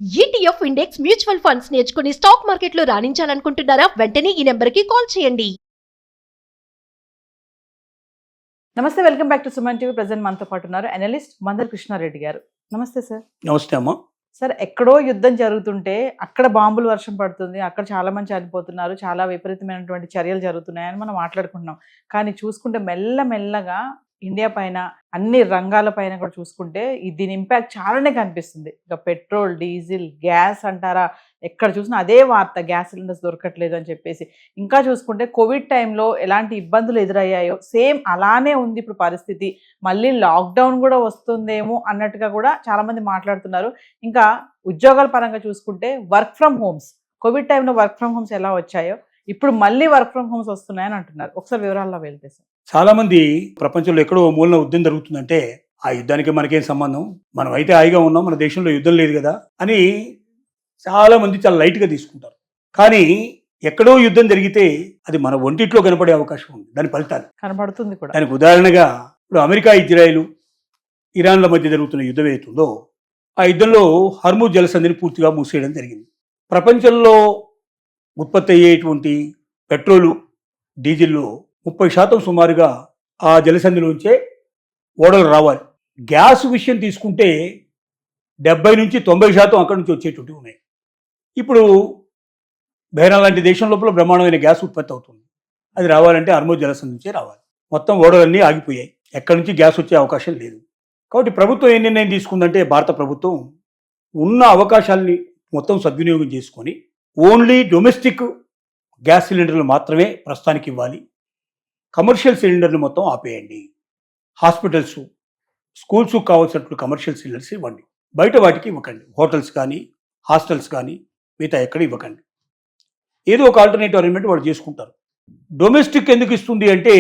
ETF index mutual funds నేర్చుకుని stock మార్కెట్లో రాణించాలనుకుంటున్నారా? వెంటనే ఈ నెంబర్కి కాల్ చేయండి. నమస్తే, welcome back to Suman TV. Present మనతో పాటు ఉన్నారు అనలిస్ట్ మందర్ కృష్ణారెడ్డి గారు. నమస్తే సార్. నమస్తే అమ్మా. సార్, ఎక్కడో యుద్ధం జరుగుతుంటే అక్కడ బాంబులు వర్షం పడుతుంది, అక్కడ చాలా మంది చనిపోతున్నారు, చాలా విపరీతమైనటువంటి చర్యలు జరుగుతున్నాయని మనం మాట్లాడుకుంటున్నాం. కానీ చూసుకుంటే మెల్లమెల్లగా ఇండియా పైన అన్ని రంగాల పైన కూడా చూసుకుంటే దీని ఇంపాక్ట్ చాలానే కనిపిస్తుంది. ఇక పెట్రోల్, డీజిల్, గ్యాస్ అంటారా, ఎక్కడ చూసినా అదే వార్త, గ్యాస్ సిలిండర్స్ దొరకట్లేదు అని చెప్పేసి. ఇంకా చూసుకుంటే కోవిడ్ టైంలో ఎలాంటి ఇబ్బందులు ఎదురయ్యాయో సేమ్ అలానే ఉంది ఇప్పుడు పరిస్థితి. మళ్ళీ లాక్డౌన్ కూడా వస్తుందేమో అన్నట్టుగా కూడా చాలామంది మాట్లాడుతున్నారు. ఇంకా ఉద్యోగాల పరంగా చూసుకుంటే వర్క్ ఫ్రమ్ హోమ్స్, కోవిడ్ టైంలో వర్క్ ఫ్రమ్ హోమ్స్ ఎలా వచ్చాయో ఇప్పుడు మళ్ళీ వర్క్ ఫ్రమ్ హోమ్స్ వస్తున్నాయని అంటున్నారు. ఒకసారి వివరాల్లో వెళ్తే సార్. చాలా మంది ప్రపంచంలో ఎక్కడో మూలన యుద్ధం జరుగుతుందంటే ఆ యుద్ధానికి మనకేం సంబంధం, మనం అయితే హాయిగా ఉన్నాం, మన దేశంలో యుద్ధం లేదు కదా అని చాలా మంది చాలా లైట్గా తీసుకుంటారు. కానీ ఎక్కడో యుద్ధం జరిగితే అది మన ఒంటిట్లో కనపడే అవకాశం ఉంది, దాని ఫలితాలు కనబడుతుంది కూడా. దానికి ఉదాహరణగా ఇప్పుడు అమెరికా, ఇజ్రాయెల్, ఇరాన్ల మధ్య జరుగుతున్న యుద్ధం ఏతుందో ఆ యుద్ధంలో హర్ముజ్ జలసంధిని పూర్తిగా మూసేయడం జరిగింది. ప్రపంచంలో ఉత్పత్తి అయ్యేటువంటి పెట్రోలు, డీజిల్లో 30% సుమారుగా ఆ జలసంధిలోంచే ఓడలు రావాలి. గ్యాస్ విషయం తీసుకుంటే 70 నుంచి 90% అక్కడి నుంచి వచ్చేటువంటి ఉన్నాయి. ఇప్పుడు బెహ్రా లాంటి దేశం లోపల బ్రహ్మాండమైన గ్యాస్ ఉత్పత్తి అవుతుంది. అది రావాలంటే హర్ముజ్ జలసంధి నుంచే రావాలి. మొత్తం ఓడలన్నీ ఆగిపోయాయి, ఎక్కడి నుంచి గ్యాస్ వచ్చే అవకాశం లేదు. కాబట్టి ప్రభుత్వం ఏం నిర్ణయం తీసుకుందంటే, భారత ప్రభుత్వం ఉన్న అవకాశాలని మొత్తం సద్వినియోగం చేసుకొని ఓన్లీ డొమెస్టిక్ గ్యాస్ సిలిండర్లు మాత్రమే ప్రస్తుతానికి ఇవ్వాలి, కమర్షియల్ సిలిండర్లు మొత్తం ఆపేయండి, హాస్పిటల్స్, స్కూల్స్ కావాల్సినట్లు కమర్షియల్ సిలిండర్స్ ఇవ్వండి, బయట వాటికి ఇవ్వకండి, హోటల్స్ కానీ హాస్టల్స్ కానీ మిగతా ఎక్కడ ఇవ్వకండి. ఏదో ఒక ఆల్టర్నేటివ్ అరేంజ్మెంట్ వాళ్ళు చేసుకుంటారు. డొమెస్టిక్ ఎందుకు ఇస్తుంది అంటే,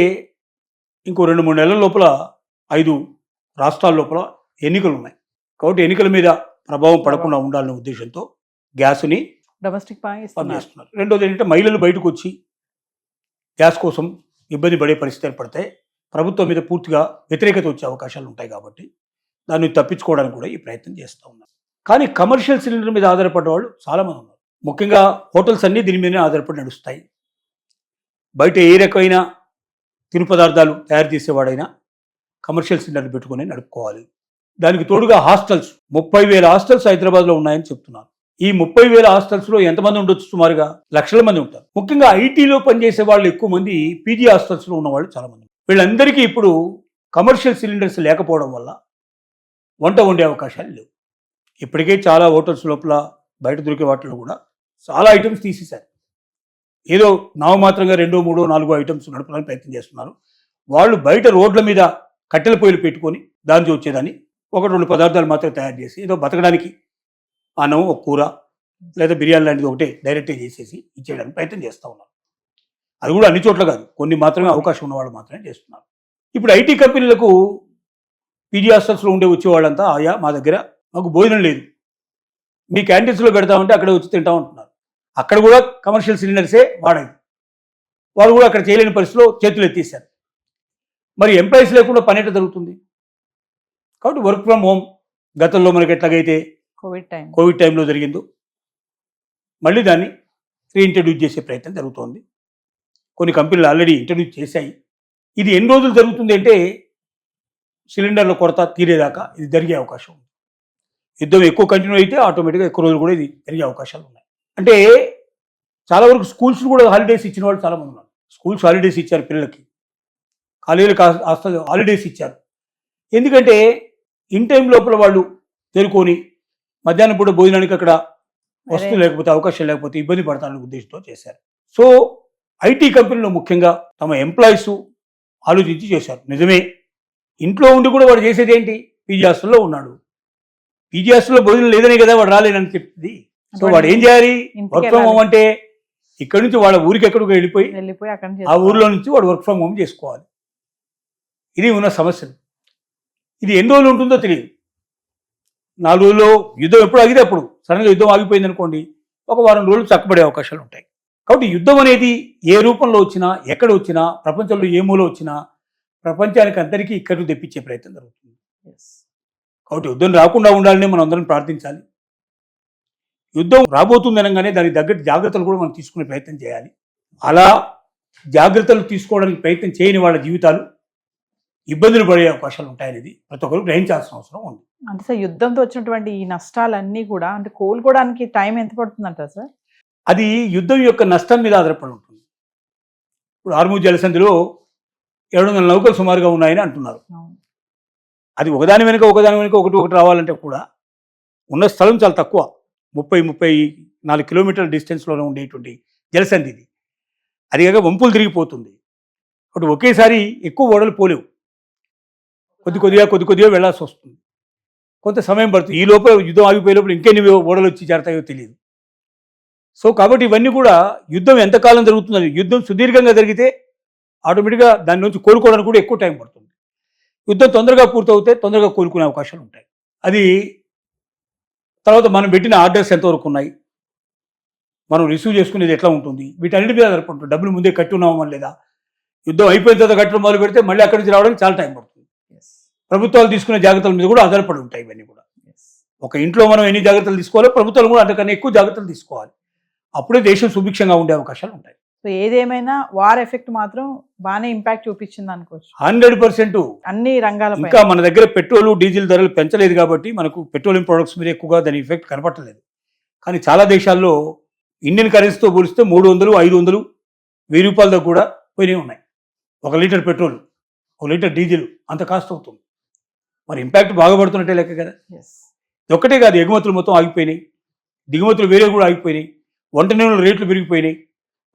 ఇంకో 2-3 నెలల లోపల 5 రాష్ట్రాల లోపల ఎన్నికలు ఉన్నాయి. కాబట్టి ఎన్నికల మీద ప్రభావం పడకుండా ఉండాలనే ఉద్దేశంతో గ్యాస్ని డొమెస్టిక్ పంపిస్తున్నారు. రెండోది ఏంటంటే, మహిళలు బయటకు వచ్చి గ్యాస్ కోసం ఇబ్బంది పడే పరిస్థితి ఏర్పడితే ప్రభుత్వం మీద పూర్తిగా వ్యతిరేకత వచ్చే అవకాశాలు ఉంటాయి. కాబట్టి దాన్ని తప్పించుకోవడానికి కూడా ఈ ప్రయత్నం చేస్తూ ఉన్నారు. కానీ కమర్షియల్ సిలిండర్ మీద ఆధారపడ్డ వాళ్ళు చాలామంది ఉన్నారు. ముఖ్యంగా హోటల్స్ అన్నీ దీని మీదనే ఆధారపడి నడుస్తాయి. బయట ఏ రకమైన తిను పదార్థాలు తయారు చేసేవాడైనా కమర్షియల్ సిలిండర్లు పెట్టుకొని నడుపుకోవాలి. దానికి తోడుగా హాస్టల్స్, 30,000 హాస్టల్స్ హైదరాబాద్లో ఉన్నాయని చెప్తున్నారు. ఈ 30,000 హాస్టల్స్లో ఎంతమంది ఉండొచ్చు? సుమారుగా లక్షల మంది ఉంటారు. ముఖ్యంగా ఐటీలో పనిచేసే వాళ్ళు ఎక్కువ మంది పీజీ హాస్టల్స్లో ఉన్నవాళ్ళు చాలా మంది. వీళ్ళందరికీ ఇప్పుడు కమర్షియల్ సిలిండర్స్ లేకపోవడం వల్ల వంట వండే అవకాశాలు లేవు. ఇప్పటికే చాలా హోటల్స్ లోపల బయట దొరికే వాటిలో కూడా చాలా ఐటమ్స్ తీసేశారు. ఏదో నామమాత్రంగా 2, 3, 4 ఐటమ్స్ నడపడానికి ప్రయత్నం చేస్తున్నారు. వాళ్ళు బయట రోడ్ల మీద కట్టెల పొయ్యిలు పెట్టుకొని దానికి వచ్చేదాన్ని 1-2 పదార్థాలు మాత్రం తయారు చేసి ఏదో బతకడానికి అన్నం, ఒక కూర లేదా బిర్యానీ లాంటిది ఒకటే డైరెక్ట్గా చేసేసి ఇచ్చేయడానికి ప్రయత్నం చేస్తూ ఉన్నారు. అది కూడా అన్ని చోట్ల కాదు, కొన్ని మాత్రమే అవకాశం ఉన్నవాళ్ళు మాత్రమే చేస్తున్నారు. ఇప్పుడు ఐటీ కంపెనీలకు పీజీ హాస్టల్స్లో ఉండే వచ్చేవాళ్ళంతా, ఆయా మా దగ్గర మాకు భోజనం లేదు, మీ క్యాంటీన్స్లో పెడతామంటే అక్కడే వచ్చి తింటామంటున్నారు. అక్కడ కూడా కమర్షియల్ సిలిండర్సే వాడాయి. వాళ్ళు కూడా అక్కడ చేయలేని పరిస్థితిలో చేతులు ఎత్తేసారు. మరి ఎంప్లాయీస్ లేకుండా పని ఎట్లా జరుగుతుంది? కాబట్టి వర్క్ ఫ్రమ్ హోమ్ గతంలో మనకి ఎట్లాగైతే కోవిడ్ టైంలో జరిగిందో మళ్ళీ దాన్ని రీఇంట్రడ్యూస్ చేసే ప్రయత్నం జరుగుతోంది. కొన్ని కంపెనీలు ఆల్రెడీ ఇంట్రడ్యూస్ చేశాయి. ఇది ఎన్ని రోజులు జరుగుతుంది అంటే, సిలిండర్ల కొరత తీరేదాకా ఇది జరిగే అవకాశం ఉంది. యుద్ధం ఎక్కువ కంటిన్యూ అయితే ఆటోమేటిక్గా ఎక్కువ రోజులు కూడా ఇది జరిగే అవకాశాలు ఉన్నాయి. అంటే చాలా వరకు స్కూల్స్ కూడా హాలిడేస్ ఇచ్చిన వాళ్ళు చాలామంది ఉన్నారు. స్కూల్స్ హాలిడేస్ ఇచ్చారు పిల్లలకి, కాలేజీలకు హాలిడేస్ ఇచ్చారు. ఎందుకంటే ఇన్ టైం లోపల వాళ్ళు చేరుకొని మధ్యాహ్నం పూట భోజనానికి అక్కడ వస్తువు లేకపోతే, అవకాశం లేకపోతే ఇబ్బంది పడతారనే ఉద్దేశంతో చేశారు. సో ఐటీ కంపెనీలో ముఖ్యంగా తమ ఎంప్లాయీస్ ఆలోచించి చేశారు. నిజమే, ఇంట్లో ఉండి కూడా వాడు చేసేది ఏంటి? పీజీ హాస్టల్లో ఉన్నాడు, పీజీ హాస్టల్లో భోజనం లేదనే కదా వాడు రాలేదని చెప్తుంది. సో వాడు ఏం చేయాలి? వర్క్ ఫ్రమ్ హోమ్ అంటే ఇక్కడి నుంచి వాళ్ళ ఊరికి ఎక్కడికి వెళ్ళిపోయి ఆ ఊర్లో నుంచి వాడు వర్క్ ఫ్రమ్ హోమ్ చేసుకోవాలి. ఇది ఉన్న సమస్యలు. ఇది ఎన్ని రోజులు ఉంటుందో తెలియదు. 4 రోజుల్లో యుద్ధం ఎప్పుడు ఆగితే అప్పుడు, సడన్గా యుద్ధం ఆగిపోయింది అనుకోండి, ఒక వారం రోజులు చక్కబడే అవకాశాలు ఉంటాయి. కాబట్టి యుద్ధం అనేది ఏ రూపంలో వచ్చినా, ఎక్కడ వచ్చినా, ప్రపంచంలో ఏ మూల వచ్చినా ప్రపంచానికి అందరికీ ఇక్కడికి తెప్పించే ప్రయత్నం జరుగుతుంది. కాబట్టి యుద్ధం రాకుండా ఉండాలని మనం అందరం ప్రార్థించాలి. యుద్ధం రాబోతుంది అనగానే దానికి తగ్గట్టు జాగ్రత్తలు కూడా మనం తీసుకునే ప్రయత్నం చేయాలి. అలా జాగ్రత్తలు తీసుకోవడానికి ప్రయత్నం చేయని వాళ్ళ జీవితాలు ఇబ్బందులు పడే అవకాశాలు ఉంటాయనేది ప్రతి ఒక్కరు గ్రహించాల్సిన అవసరం ఉంది. అంటే సార్ యుద్ధంతో వచ్చినటువంటి ఈ నష్టాలన్నీ కూడా అంటే కోలుకోవడానికి టైం ఎంత పడుతుందంటారు సార్? అది యుద్ధం యొక్క నష్టం మీద ఆధారపడి ఉంటుంది. ఇప్పుడు హార్ముజ్ జలసంధిలో 700 నౌకలు సుమారుగా ఉన్నాయని అంటున్నారు. అది ఒకదాని వెనుక ఒకటి రావాలంటే కూడా ఉన్న స్థలం చాలా తక్కువ, 30-34 కిలోమీటర్ల డిస్టెన్స్లోనే ఉండేటువంటి జలసంధి ఇది. అది కాక వంపులు తిరిగిపోతుంది. ఒకటి ఒకేసారి ఎక్కువ ఓడలు పోలేవు, కొద్దిగా వెళ్ళాల్సి వస్తుంది, కొంత సమయం పడుతుంది. ఈ లోపల యుద్ధం ఆగిపోయే లోపల ఇంకెన్ని ఓడలు వచ్చి చేరతాయో తెలియదు. సో కాబట్టి ఇవన్నీ కూడా యుద్ధం ఎంతకాలం జరుగుతుందని, యుద్ధం సుదీర్ఘంగా జరిగితే ఆటోమేటిక్గా దాని నుంచి కోలుకోవడానికి కూడా ఎక్కువ టైం పడుతుంది. యుద్ధం తొందరగా పూర్తవుతే తొందరగా కోలుకునే అవకాశాలు ఉంటాయి. అది తర్వాత మనం పెట్టిన ఆర్డర్స్ ఎంతవరకు ఉన్నాయి, మనం రిసీవ్ చేసుకునేది ఎట్లా ఉంటుంది, వీటన్నిటి మీద ఆధారపడి ఉంటుంది. డబ్బులు ముందే కట్టి ఉన్నామా లేదా, యుద్ధం అయిపోయిన తర్వాత కట్టడం మొదలు పెడితే మళ్ళీ అక్కడి నుంచి రావడానికి చాలా టైం పడుతుంది. ప్రభుత్వాలు తీసుకునే జాగ్రత్తల మీద కూడా ఆధారపడి ఉంటాయి ఇవన్నీ కూడా. ఒక ఇంట్లో మనం ఎన్ని జాగ్రత్తలు తీసుకోవాలో ప్రభుత్వాలు కూడా అంతకన్నా ఎక్కువ జాగ్రత్తలు తీసుకోవాలి. అప్పుడే దేశం సుభిక్షంగా ఉండే అవకాశాలు ఉంటాయి. సో ఏదేమైనా వార్ ఎఫెక్ట్ మాత్రం బాగానే ఇంపాక్ట్ చూపించింది అనుకోవచ్చు 100%. అన్ని రంగాల. ఇంకా మన దగ్గర పెట్రోల్ డీజిల్ ధరలు పెంచలేదు కాబట్టి మనకు పెట్రోలియం ప్రొడక్ట్స్ మీద ఎక్కువగా దాని ఎఫెక్ట్ కనపడలేదు. కానీ చాలా దేశాల్లో ఇండియన్ కరెన్సీతో పోలిస్తే 300, 500, 1000 రూపాయల దాకా కూడా పోయినవి ఉన్నాయి. 1 లీటర్ పెట్రోల్, 1 లీటర్ డీజిల్ అంత కాస్ట్ అవుతుంది. మరి ఇంపాక్ట్ బాగా పడుతున్నట్టే లెక్క కదా. ఒక్కటే కాదు, ఎగుమతులు మొత్తం ఆగిపోయినాయి, దిగుమతులు వేరే కూడా ఆగిపోయినాయి, వంట నూనెల రేట్లు పెరిగిపోయినాయి,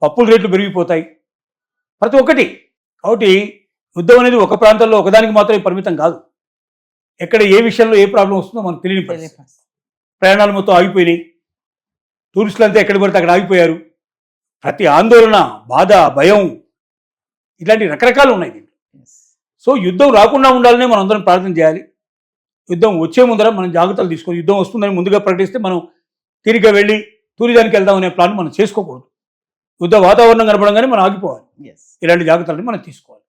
పప్పుల రేట్లు పెరిగిపోతాయి, ప్రతి ఒక్కటి. కాబట్టి యుద్ధం అనేది ఒక ప్రాంతంలో ఒకదానికి మాత్రమే పరిమితం కాదు. ఎక్కడ ఏ విషయంలో ఏ ప్రాబ్లం వస్తుందో మనకు తెలియని పరిస్థితి. ప్రయాణాలు మొత్తం ఆగిపోయినాయి, టూరిస్టులు అంతా ఎక్కడ పడితే అక్కడ ఆగిపోయారు. ప్రతి ఆందోళన, బాధ, భయం, ఇట్లాంటి రకరకాలు ఉన్నాయి దీంట్లో. సో యుద్ధం రాకుండా ఉండాలనే మనం అందరం ప్రార్థన చేయాలి. యుద్ధం వచ్చే ముందర మనం జాగ్రత్తలు తీసుకొని, యుద్ధం వస్తుందని ముందుగా ప్రకటిస్తే మనం తిరిగి వెళ్ళి టూరిజానికి వెళ్దాం అనే ప్లాన్ మనం చేసుకోకూడదు. యుద్ధ వాతావరణం కనపడంగానే మనం ఆగిపోవాలి. ఇలాంటి జాగ్రత్తలను మనం తీసుకోవాలి.